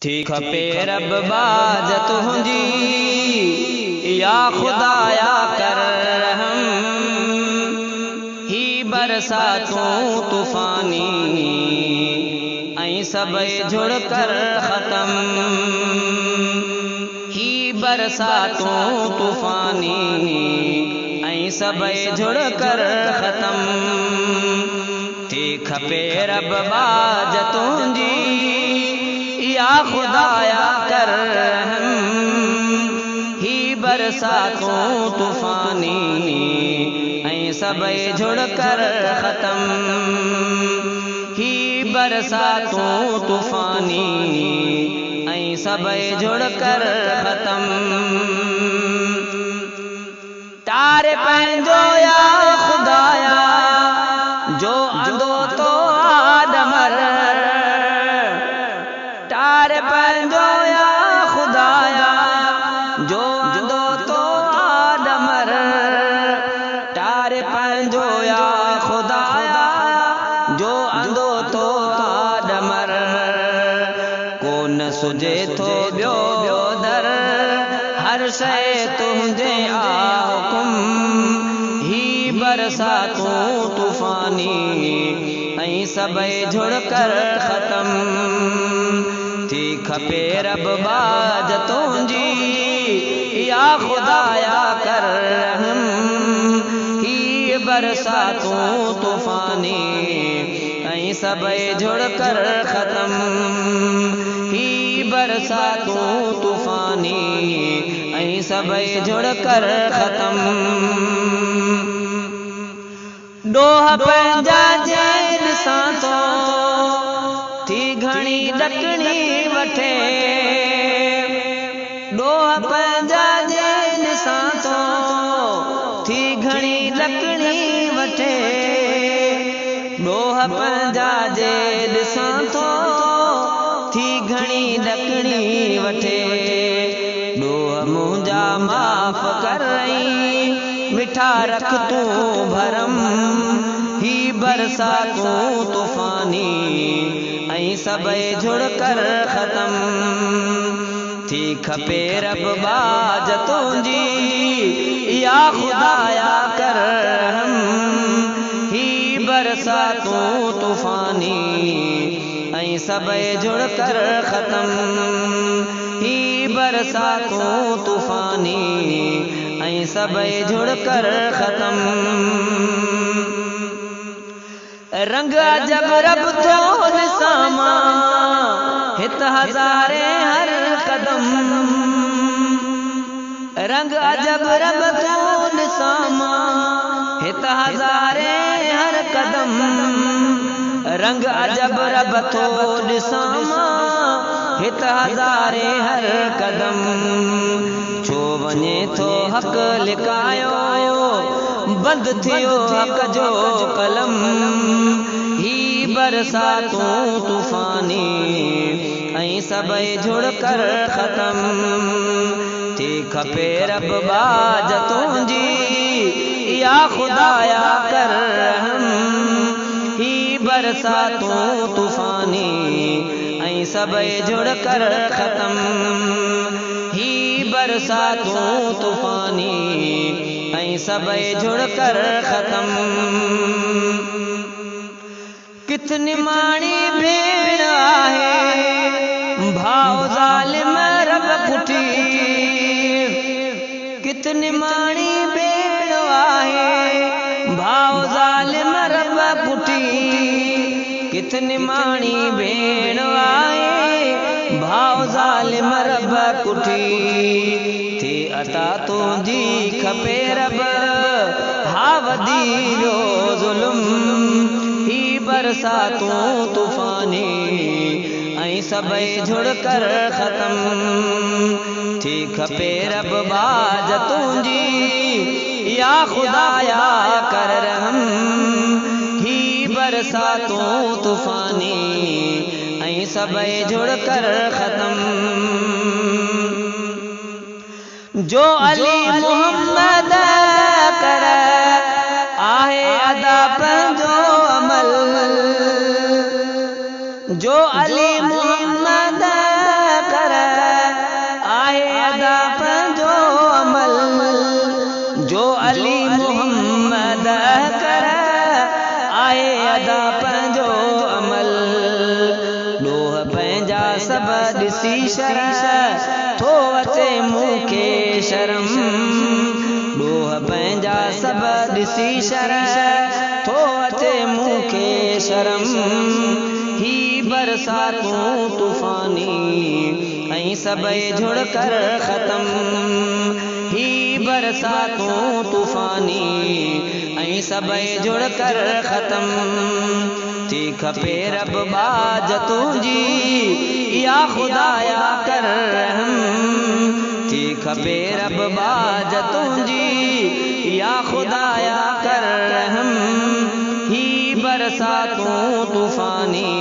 थी खपे रब बाज तुंहिंजी या खुदाया कर रहम ही बरसातूं तूफानी ऐं सभई जुड़ कर ख़तम ही बरसातूं तूफानी ऐं सभई जुड़ कर ख़तम थी खपे रब बाज तुंहिंजी या खुदाया कर रहम ही बरसातूं तूफानी ऐं सभई जुड़ कर ख़तम ही बरसातूं तूफानी ऐं सभई जुड़ कर ख़तम तारे पंहिंजो या खुदाया जो अंधो तो आदमर तारे पंहिंजो या खुदाया जो अंधो तो आदमर तारे पंहिंजो या खुदाया जो अंधो तो आदमर कोन सुझे थो ॿियो दर हर शइ तुंहिंजे हुकुम ही बरसातूं तूफानी ऐं सभई जुड़ कर ख़तम थी खपे रब बाज तुंहिंजी या खुदाया कर रहम ही बरसातूं तूफानी ऐं सभई जुड़ कर ख़तम ही बरसातूं तूफानी ऐं सभई जुड़ कर ख़तम डोह पंहिंजा जे ॾिसां थो थी घणी ॾकणी वठे डोह पंहिंजा जे ॾिसां थो थी घणी ॾकणी वठे डोह पंहिंजा जे ॾिसां थो थी घणी ॾकणी वठे डोह मुंहिंजा माफ़ करई मिठा रख तूं भरम ही बरसातूं तूफानी ऐं सभई जुड़ कर ख़तम थी खपे रब बाज तुंहिंजी या खुदाया कर रहम ही बरसातूं तूफानी ऐं सभई जुड़ कर ख़तम ही बरसातूं तूफानी ऐं सभई जुड़ कर ख़तम रंग अजब रब थो ॾिसां मां हित हज़ारे हर कदम रंग अजब रब थो ॾिसां मां हित हज़ारे हर कदम रंग अजब रब थो ॾिसां मां हित हज़ारे हर कदम छो वञे थो हक़ लिकायो बंदि थियो हक़ जो कलम ही बरसातूं तूफानी ऐं सभई जुड़ कर ख़तम थी खपे रब बाज तुंहिंजी या खुदाया कर रहम ही बरसातूं तूफानी ऐं सभई जुड़ कर ख़तम ही बरसातूं तूफानी ऐं सभई जुड़ कर ख़तम कितनी माणी भेण आहे भाव ज़ालिम रब पुठी कितनी माणी भेण आहे भाव ज़ालिम रब पुठी कितनी माणी भेण आहे भाव ज़ालिम रब कुठी थी अता तुंहिंजी खपे रब हा वधी वियो ज़ुल्म ही बरसातूं तूफानी ऐं सभई जुड़ कर ख़तम थी खपे रब बाज तुंहिंजी या खुदाया कर रहम ही बरसातूं तूफानी ऐं सभई जुड़ कर ख़तम जो अली मोहम्मद कर आहे अदा पंहिंजो अमल जो अली मोहम्मद सब ॾिसी शर्म थो अचे मूंखे शर्म ॾोह पंहिंजा सब ॾिसी शर्म थो अचे मूंखे शर्म ही बरसातूं तूफ़ानी ऐं सभई जुड़ कर ख़त्म ही बरसातूं तूफ़ानी ऐं सभई जुड़ कर ख़त्म थी खपे रब बाज तुंहिंजी या खुदाया कर रहम थी खपे रब बाज तुंहिंजी या खुदाया कर रहम ही बरसातूं तूफ़ानी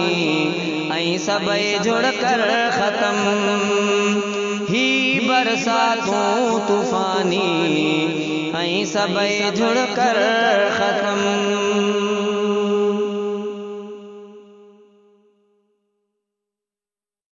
ऐं सभई जुड़ कर ख़त्म ही बरसातूं तूफ़ानी ऐं सभई जुड़ कर ख़त्म।